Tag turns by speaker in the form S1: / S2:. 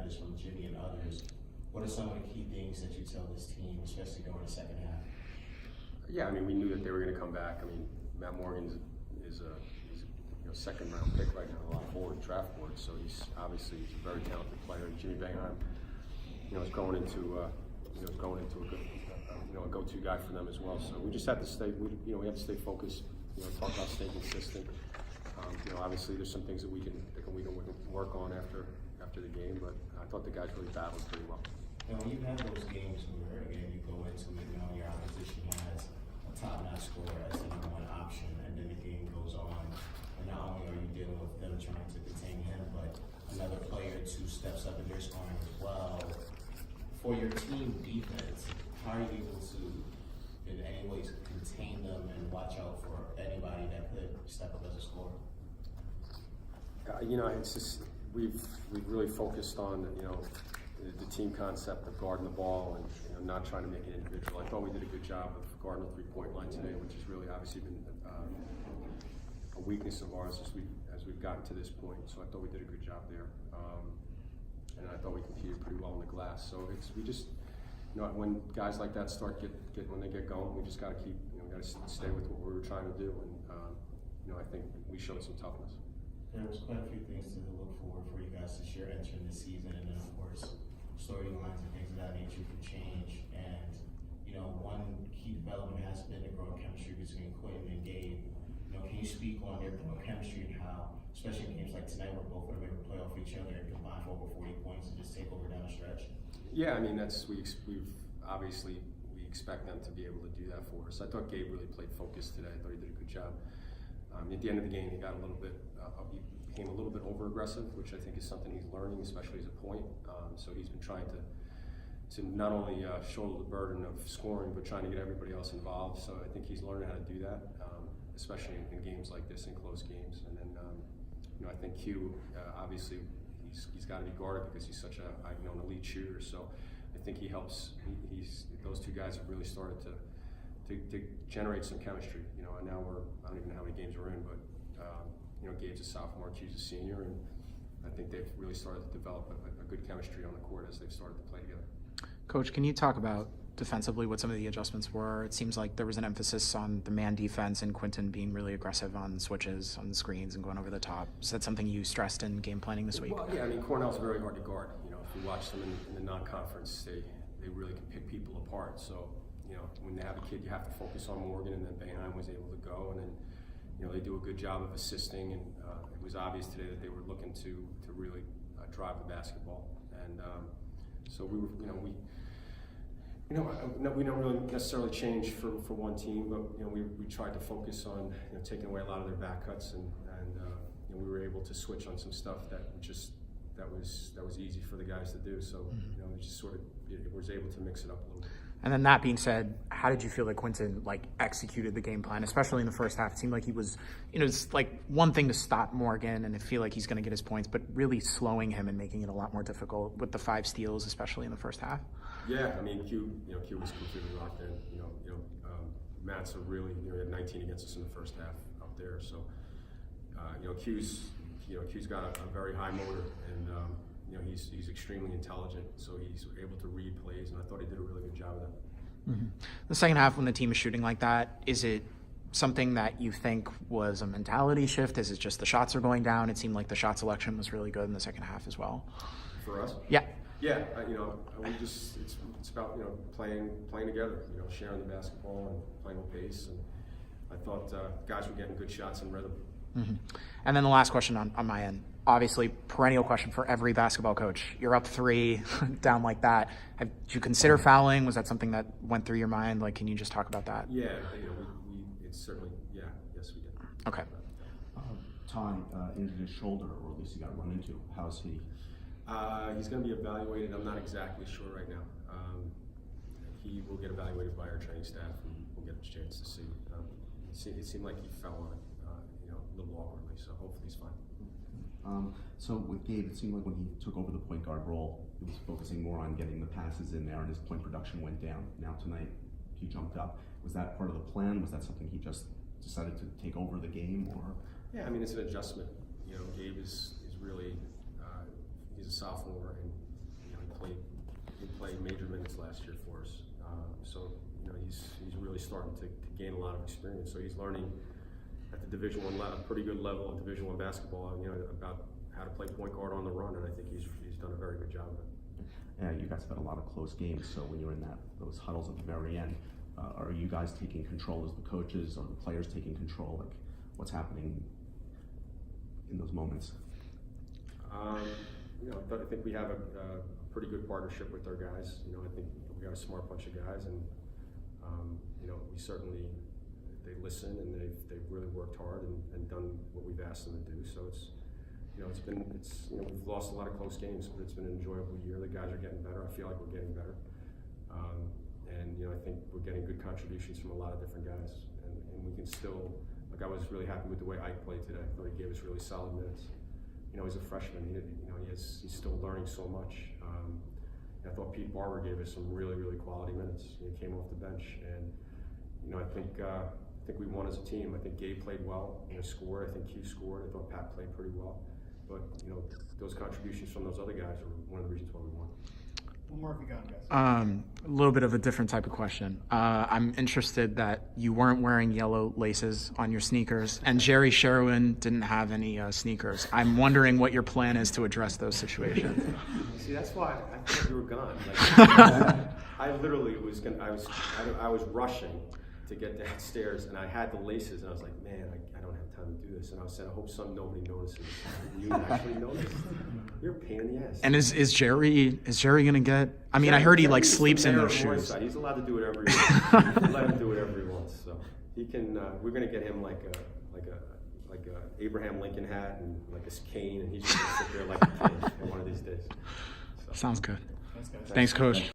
S1: this from Jimmy and others. What are some of the key things that you tell this team, especially during the second half?
S2: Yeah, I mean, we knew that they were going to come back. I mean, Matt Morgan is a second round pick right now, a lot forward draft board. So he's obviously a very talented player. And Jimmy Boeheim, is going into a good, a go-to guy for them as well. So we just have to stay. We have to stay focused. Talk about staying consistent. Obviously there's some things that we can work on after the game. But I thought the guys really battled pretty well.
S1: And when you have those games where, again, you go into it, your opposition has a top-notch scorer as the number one option, and then the game goes on, and not only are you dealing with them trying to contain him, but another player or two steps up and they're scoring as well. For your team defense, how are you able to, in any ways, contain them and watch out for anybody that could step up as a scorer?
S2: It's just we've really focused on the team concept of guarding the ball and not trying to make it individual. I thought we did a good job of guarding the three-point line today, which has really obviously been a weakness of ours as we've gotten to this point. So I thought we did a good job there, and I thought we competed pretty well on the glass. So we just when guys like that when they get going, we just got to keep got to stay with what we were trying to do, and I think we showed some toughness.
S1: There was quite a few things to look forward for you guys to share entering this season, and then of course storylines and things of that nature can change. And one key development has been the growing chemistry between Quentin and Gabe. Can you speak on their growing chemistry and how, especially in games like tonight, where both of them are able to play off each other and combine for over 40 points and just take over down the stretch?
S2: Yeah, I mean we've obviously we expect them to be able to do that for us. I thought Gabe really played focused today. I thought he did a good job. At the end of the game, he got a little bit. He became a little bit over aggressive, which I think is something he's learning, especially as a point. So he's been trying to not only shoulder the burden of scoring, but trying to get everybody else involved. So I think he's learning how to do that, especially in games like this, in close games. And then I think Q, obviously, he's got to be guarded because he's such an elite shooter. So I think he helps. Those two guys have really started to generate some chemistry. And now I don't even know how many games we're in, but Gabe's a sophomore, Q's a senior, and I think they've really started to develop a good chemistry on the court as they've started to play together.
S3: Coach, can you talk about defensively what some of the adjustments were? It seems like there was an emphasis on the man defense and Quentin being really aggressive on switches, on the screens, and going over the top. Is that something you stressed in game planning this week?
S2: Well, yeah, I mean, Cornell's very hard to guard. If you watch them in the non-conference, they really can pick people apart. So, when they have a kid, you have to focus on Morgan, and then Boeheim was able to go, and then they do a good job of assisting, and it was obvious today that they were looking to really drive the basketball, and so we were, we don't really necessarily change for one team, but we tried to focus on taking away a lot of their back cuts, and we were able to switch on some stuff that was easy for the guys to do. So it just sort of was able to mix it up a little bit.
S3: And then that being said, how did you feel that Quentin executed the game plan, especially in the first half? It seemed like he was, it's like one thing to stop Morgan and feel like he's going to get his points, but really slowing him and making it a lot more difficult with the 5 steals, especially in the first half.
S2: Yeah, I mean, Q was completely locked in. Matt's really, he had 19 against us in the first half out there. So, Q's got a very high motor, and he's extremely intelligent, so he's able to read plays, and I thought he did a really good job of that.
S3: Mm-hmm. The second half, when the team is shooting like that, is it something that you think was a mentality shift? Is it just the shots are going down? It seemed like the shot selection was really good in the second half as well.
S2: For us?
S3: Yeah.
S2: Yeah, we just it's about playing together, sharing the basketball and playing with pace, and I thought guys were getting good shots in rhythm.
S3: Mm-hmm. And then the last question on my end, obviously perennial question for every basketball coach. You're up 3 down like that. Did you consider fouling? Was that something that went through your mind? Can you just talk about that?
S2: Yeah, it's certainly, yes we did.
S3: Okay.
S4: Ty injured his shoulder, or at least he got run into. How's he?
S2: He's going to be evaluated. I'm not exactly sure right now. He will get evaluated by our training staff, and we'll get a chance to see. It seemed like he fell on it, a little awkwardly, so hopefully he's fine.
S4: So with Gabe, it seemed like when he took over the point guard role, he was focusing more on getting the passes in there, and his point production went down. Now tonight, he jumped up. Was that part of the plan? Was that something he just decided to take over the game, or?
S2: Yeah, I mean, it's an adjustment. Gabe is really he's a sophomore, and gain a lot of experience. So he's learning at the Division I level, a pretty good level of Division I basketball, about how to play point guard on the run, and I think he's done a very good job of it.
S4: Yeah, you guys have had a lot of close games, so when you're in those huddles at the very end, are you guys taking control as the coaches, or the players taking control? Like, what's happening in those moments?
S2: I think we have a pretty good partnership with our guys. I think we got a smart bunch of guys, and we certainly, they listen, and they've really worked hard and done what we've asked them to do. So we've lost a lot of close games, but it's been an enjoyable year. The guys are getting better. I feel like we're getting better. I think we're getting good contributions from a lot of different guys. And we can still, I was really happy with the way Ike played today. I thought he gave us really solid minutes. He's a freshman. He's still learning so much. I thought Pete Barber gave us some really, really quality minutes. He came off the bench, and I think we won as a team. I think Gabe played well, scored. I think Q scored. I thought Pat played pretty well. But those contributions from those other guys are one of the reasons why we won.
S5: What more have you got, guys?
S3: A little bit of a different type of question. I'm interested that you weren't wearing yellow laces on your sneakers, and Jerry Sherwin didn't have any sneakers. I'm wondering what your plan is to address those situations.
S2: See, that's why I thought you were gone. I literally I was rushing to get downstairs, and I had the laces, and I was like, man, I don't have time to do this. And I said, I hope nobody notices. And you actually noticed. You're a pain in the ass.
S3: And is Jerry gonna get? I mean, I heard he sleeps in those shoes.
S2: He's allowed to do whatever he wants. Let him do whatever he wants. So he can. We're gonna get him like a Abraham Lincoln hat and like a cane, and he's just gonna sit there like a king one of these days. So.
S3: Sounds good.
S5: Thanks, guys.
S3: Thanks, Coach.